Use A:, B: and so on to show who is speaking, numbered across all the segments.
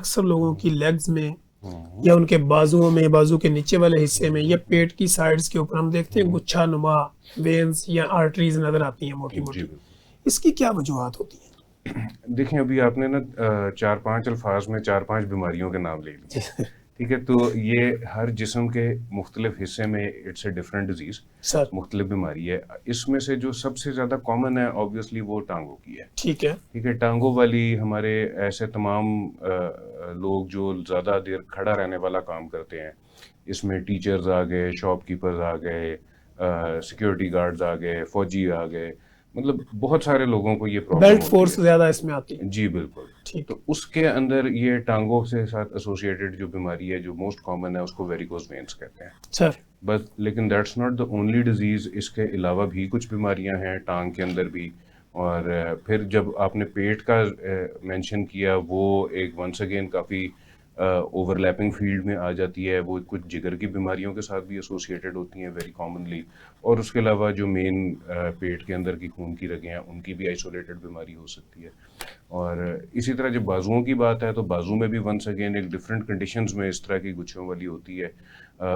A: अक्सर लोगों की लेग्स में या उनके बाजुओं में, बाजू के नीचे वाले हिस्से में या पेट की साइड्स के ऊपर हम देखते हैं गुच्छा नुमा वेन्स या आर्टरीज नजर आती हैं मोटी
B: जी
A: मोटी।
B: बिल्कुल।
A: इसकी क्या वजूहत होती हैं?
B: देखें, अभी आपने ना 4-5 अल्फाज में 4-5 बीमारियों के नाम ले लिए, ठीक है। तो ये हर जिस्म के मुख्तलिफ हिस्से में it's a different disease,
A: sir
B: मुख्तलिफ बीमारी है। इसमें से जो सबसे ज़्यादा कॉमन है ऑब्वियसली वो टांगों की है,
A: ठीक है।
B: ठीक है। टांगों वाली हमारे ऐसे तमाम लोग जो ज़्यादा देर खड़ा रहने वाला काम करते हैं, इसमें टीचर्स आ गए, शॉपकीपर्स आ गए, सिक्योरिटी गार्ड्स आ गए, फौजी आ गए, मतलब बहुत सारे लोगों को ये प्रॉब्लम
A: बेल्ट
B: होती
A: फोर्स
B: है।
A: ज्यादा इसमें आती है।
B: जी बिल्कुल।
A: ठीक।
B: तो उसके अंदर ये टांगों से साथ एसोसिएटेड जो बीमारी है जो मोस्ट कॉमन है उसको वेरिकोज वेन्स कहते हैं।
A: सर
B: बस लेकिन that's not the only disease, इसके अलावा भी कुछ बीमारियां हैं टांग के अंदर भी। और फिर जब आपने पेट का मेंशन किया, वो एक वंस अगेन काफ़ी ओवरलैपिंग फील्ड में आ जाती है। वो कुछ जिगर की बीमारियों के साथ भी एसोसिएटेड होती हैं वेरी कॉमनली, और उसके अलावा जो मेन पेट के अंदर की खून की रगें हैं उनकी भी आइसोलेटेड बीमारी हो सकती है। और इसी तरह जब बाजुओं की बात है तो बाजू में भी वंस अगेन एक डिफरेंट कंडीशंस में इस तरह की गुच्छों वाली होती है।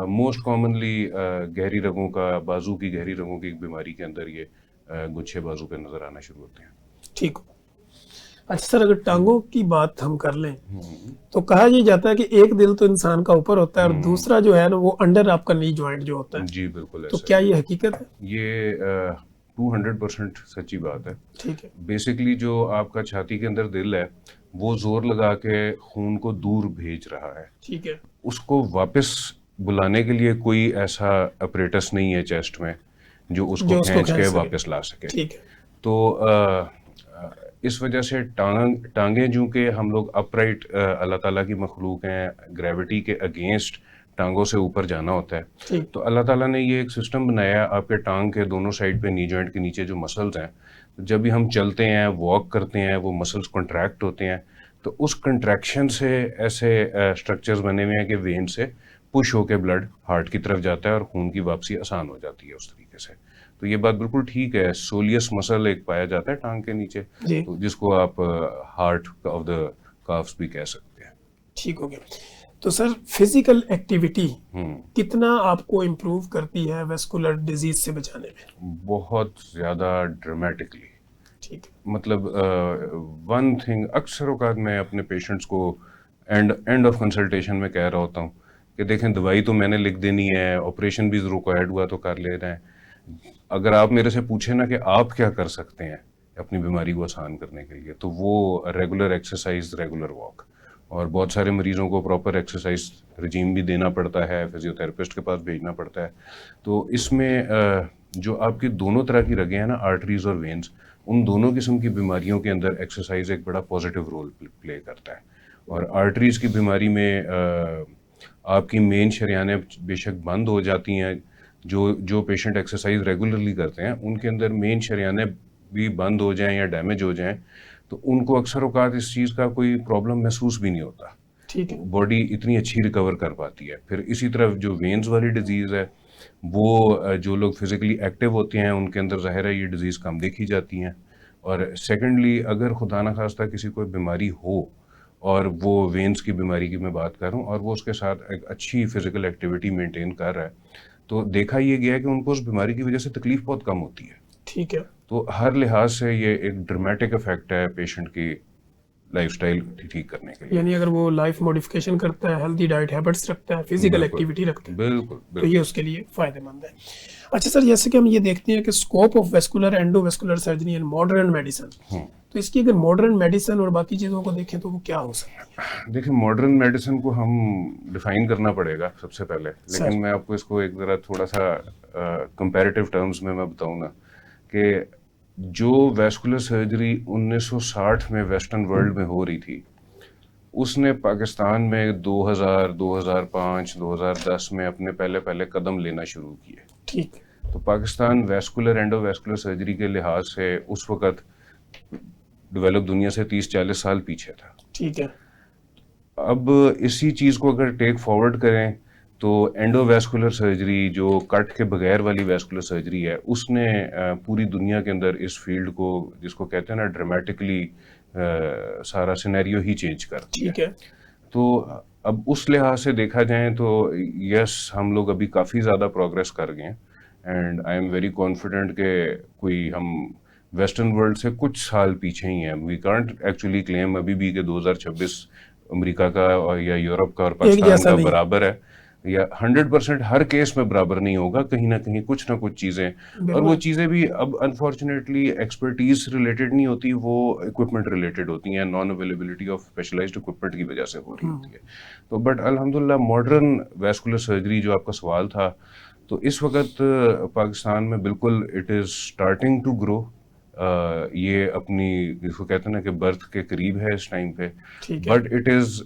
B: मोस्ट कॉमनली गहरी रगों का, बाजू की गहरी रगों की बीमारी के अंदर ये गुच्छे बाजू पे नजर आना शुरू होते हैं।
A: ठीक। अच्छा सर, अगर टांगों की बात हम कर लें तो कहा ये जाता है कि एक दिल तो इंसान का ऊपर होता है और दूसरा जो है ना वो अंडर आपका नी जॉइंट जो होता है।
B: जी बिल्कुल
A: तो
B: ऐसा
A: क्या
B: है।
A: ये हकीकत है?
B: ये 200% सच्ची बात है।
A: ठीक है।
B: बेसिकली जो आपका छाती के अंदर दिल है वो जोर लगा के खून को दूर भेज रहा है।
A: ठीक है।
B: उसको वापस बुलाने के लिए कोई ऐसा अपरेटस नहीं है चेस्ट में जो उसको
A: जो उसको
B: खींच
A: खींच
B: के
A: सके।
B: वापस ला सके।
A: ठीक है।
B: तो इस वजह से टांगें जो कि हम लोग अपराइट अल्लाह ताला की मखलूक हैं, ग्रेविटी के अगेंस्ट टांगों से ऊपर जाना होता है।
A: ठीक।
B: तो अल्लाह ताला ने ये एक सिस्टम बनाया है, आपके टांग के दोनों साइड पे नी जॉइंट के नीचे जो मसल्स हैं, तो जब भी हम चलते हैं, वॉक करते हैं, वो मसल्स कॉन्ट्रैक्ट होते हैं। तो उस कंट्रैक्शन से ऐसे स्ट्रक्चर्स बने हुए हैं कि वेन से पुश होकर ब्लड हार्ट की तरफ जाता है और खून की वापसी आसान हो जाती है उस तरीके से। तो ये बात बिल्कुल ठीक है। सोलियस मसल एक पाया जाता है टांग के नीचे,
A: जी।
B: तो जिसको आप हार्ट ऑफ द काफ्स भी कह सकते हैं।
A: ठीक हो गया। तो सर फिजिकल एक्टिविटी
B: हम्म।
A: कितना आपको इम्प्रूव करती है वेस्कुलर डिजीज से बचाने में?
B: बहुत ज़्यादा ड्रामेटिकली।
A: ठीक है।
B: मतलब वन थिंग अक्सर औकात मैं अपने पेशेंट्स को एंड ऑफ कंसल्टेशन में कह रहा होता हूँ कि देखें, दवाई तो मैंने लिख देनी है, ऑपरेशन भी रिक्वायर्ड हुआ तो कर ले रहे हैं। अगर आप मेरे से पूछे ना कि आप क्या कर सकते हैं अपनी बीमारी को आसान करने के लिए, तो वो रेगुलर एक्सरसाइज, रेगुलर वॉक। और बहुत सारे मरीजों को प्रॉपर एक्सरसाइज रजीम भी देना पड़ता है, फिजियोथेरेपिस्ट के पास भेजना पड़ता है। तो इसमें जो आपकी दोनों तरह की रगें हैं ना, आर्टरीज और वेन्स, उन दोनों किस्म की बीमारियों के अंदर एक्सरसाइज एक बड़ा पॉजिटिव रोल प्ले करता है। और आर्टरीज की बीमारी में आपकी मेन शरियानें बेशक बंद हो जाती हैं। जो पेशेंट एक्सरसाइज रेगुलरली करते हैं उनके अंदर मेन शरियानें भी बंद हो जाएं या डैमेज हो जाएं तो उनको अक्सर औकात इस चीज़ का कोई प्रॉब्लम महसूस भी नहीं होता।
A: ठीक है।
B: बॉडी इतनी अच्छी रिकवर कर पाती है। फिर इसी तरह जो वेन्स वाली डिजीज़ है, वो जो लोग फिजिकली एक्टिव होते हैं उनके अंदर ज़ाहिर है ये डिज़ीज़ कम देखी जाती हैं। और सेकेंडली, अगर खुदा न खास्ता किसी को बीमारी हो और वो वेन्स की बीमारी की मैं बात कर रहा हूँ और वो उसके साथ एक अच्छी फिजिकल एक्टिविटी मेंटेन कर रहा है, तो देखा ये गया है कि उनको उस बीमारी की वजह से तकलीफ बहुत कम होती है।
A: ठीक है।
B: तो हर लिहाज से ये एक ड्रामेटिक इफेक्ट है पेशेंट की लाइफस्टाइल ठीक करने के लिए।
A: यानी अगर वो लाइफ मॉडिफिकेशन करता है, हेल्दी डाइट हैबिट्स रखता है, फिजिकल
B: बिल्कुल
A: एक्टिविटी रखता है,
B: बिल्कुल
A: तो ये
B: बिल्कुल।
A: उसके लिए फायदेमंद है। अच्छा सर, जैसे कि हम ये देखते हैं कि scope of vascular endovascular surgery and modern medicine, तो इसकी अगर मॉडर्न मेडिसिन और बाकी चीज़ों को देखें तो वो क्या हो सकती है?
B: देखिए, मॉडर्न मेडिसिन को हम डिफाइन करना पड़ेगा सबसे पहले,
A: सर।
B: लेकिन मैं आपको इसको एक ज़रा थोड़ा सा कंपैरेटिव टर्म्स में मैं बताऊँ ना, कि जो वेस्कुलर सर्जरी 1960 में वेस्टर्न वर्ल्ड में हो रही थी, उसने पाकिस्तान में 2000, 2005, 2010 में अपने पहले पहले कदम लेना शुरू किए।
A: ठीक।
B: तो पाकिस्तान वेस्कुलर एंडोवेस्कुलर सर्जरी के लिहाज से उस वक़्त डेवलप दुनिया से 30-40 साल पीछे था।
A: ठीक है।
B: अब इसी चीज़ को अगर टेक फॉरवर्ड करें तो एंडोवेस्कुलर सर्जरी, जो कट के बगैर वाली वेस्कुलर सर्जरी है, उसने पूरी दुनिया के अंदर इस फील्ड को, जिसको कहते हैं ना, ड्रामेटिकली सारा सिनेरियो ही चेंज कर दिया।
A: ठीक है।
B: तो अब उस लिहाज से देखा जाए तो यस, हम लोग अभी काफ़ी ज़्यादा प्रोग्रेस कर गए हैं, and I am very confident कि कोई हम वेस्टर्न वर्ल्ड से कुछ साल पीछे ही हैं। वी कांट एक्चुअली क्लेम अभी भी कि 2026 अमेरिका का और या यूरोप का और
A: एक
B: पाकिस्तान
A: जैसा
B: का
A: नहीं है।
B: बराबर है, या 100% हर केस में बराबर नहीं होगा, कहीं ना कुछ चीज़ें, और वो
A: बिल्कुल।
B: चीज़ें भी अब अनफॉर्चुनेटली एक्सपर्टीज रिलेटेड नहीं होती, वो इक्विपमेंट रिलेटेड होती हैं, non availability of specialised equipment की वजह से हो रही होती है। तो बट अल्हम्दुलिल्लाह मॉडर्न वैस्कुलर सर्जरी जो आपका सवाल था, तो इस वक्त पाकिस्तान में बिल्कुल it is starting to grow. ये अपनी, जिसको कहते हैं ना कि बर्थ के करीब है इस टाइम पे,
A: ठीक है।
B: बट इट इज़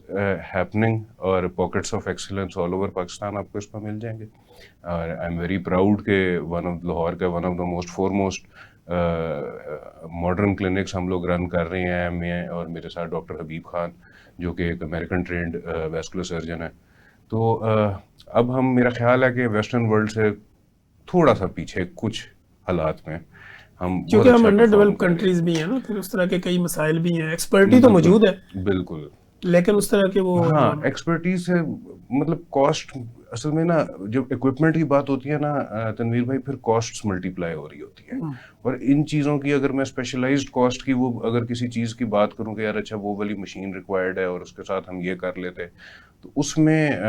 B: हैपनिंग, और pockets of excellence all over Pakistan आपको इसमें मिल जाएंगे। और आई एम वेरी प्राउड के लाहौर का one of the most foremost modern clinics हम लोग रन कर रहे हैं, मैं और मेरे साथ डॉक्टर हबीब खान, जो कि एक अमेरिकन ट्रेंड वैस्कुलर सर्जन है। तो अब हम, मेरा ख्याल है कि वेस्टर्न वर्ल्ड से थोड़ा सा पीछे कुछ हालात में हम बहुत
A: क्योंकि हम
B: अच्छा
A: अंडर
B: परफॉर्म
A: डेवलप
B: कर रहे
A: कंट्रीज भी हैं ना, फिर उस तरह के कई मसाइल भी हैं, एक्सपर्टी
B: हैं।
A: तो
B: बिल्कुल,
A: मौजूद है
B: बिल्कुल।
A: लेकिन उस तरह के वो
B: हाँ, एक्सपर्टीज है, मतलब कॉस्ट, असल में ना जब इक्विपमेंट की बात होती है ना तनवीर भाई, फिर कॉस्ट्स मल्टीप्लाई हो रही होती है। और इन चीज़ों की अगर मैं स्पेशलाइज्ड कॉस्ट की, वो अगर किसी चीज़ की बात करूं कि यार अच्छा वो वाली मशीन रिक्वायर्ड है और उसके साथ हम ये कर लेते, तो उसमें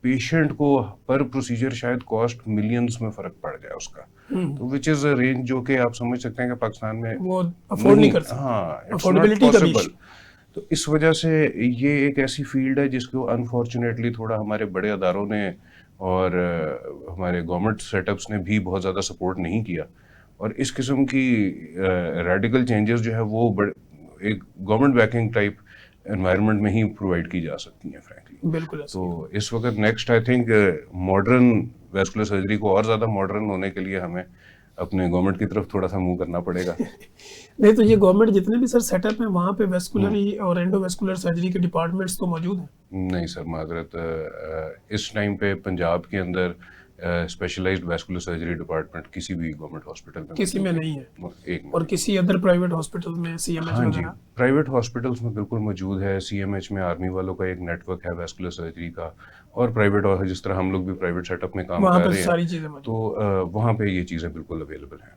B: पेशेंट को पर प्रोसीजर शायद कॉस्ट मिलियंस में फ़र्क पड़ जाए उसका। तो विच इज़ अ रेंज जो कि आप समझ सकते हैं कि पाकिस्तान में
A: वो अफोर्ड नहीं कर सकते,
B: हाँ, इट्स नॉट
A: अफोर्डेबिलिटी का भी
B: पॉसिबल।
A: issue।
B: तो इस वजह से ये एक ऐसी फील्ड है जिसको अनफॉर्चुनेटली थोड़ा हमारे बड़े अदारों ने और हमारे गवर्नमेंट सेटअप्स ने भी बहुत ज़्यादा सपोर्ट नहीं किया, और इस किस्म की रेडिकल चेंजेस जो है वो एक गवर्नमेंट बैकिंग टाइप एनवायरनमेंट में ही प्रोवाइड की जा सकती हैं फ्रैंकली।
A: बिल्कुल ऐसे
B: तो
A: ही।
B: इस वक्त next I think modern vascular surgery को और ज़्यादा मॉडर्न होने के लिए हमें अपने गवर्नमेंट की तरफ थोड़ा सा मूव करना पड़ेगा।
A: नहीं तो ये गवर्नमेंट जितने भी सर सेटअप हैं वहाँ पे वेस्कुलरी और एंडोवेस्कुलर सर्जरी के डिपार्टमेंट्स तो मौजूद हैं।
B: नहीं सर, माजरत, इस टाइम पे पंजाब के अंदर स्पेशलाइज्ड वैस्कुलर सर्जरी डिपार्टमेंट किसी भी गवर्नमेंट हॉस्पिटल में
A: किसी में
B: मौजूद
A: नहीं है,
B: एक में
A: और
B: नहीं।
A: किसी अदर प्राइवेट हॉस्पिटल में सीएमएच
B: हाँ जी,
A: वगैरह।
B: प्राइवेट हॉस्पिटल्स में बिल्कुल मौजूद है। सीएमएच में आर्मी वालों का एक नेटवर्क है वैस्कुलर सर्जरी का, और प्राइवेट, और जिस तरह हम लोग भी प्राइवेट सेटअप में काम
A: वहाँ
B: कर
A: पे
B: रहे हैं,
A: सारी चीज़ें मौजूद
B: तो वहाँ पे ये चीज़ें बिल्कुल अवेलेबल हैं।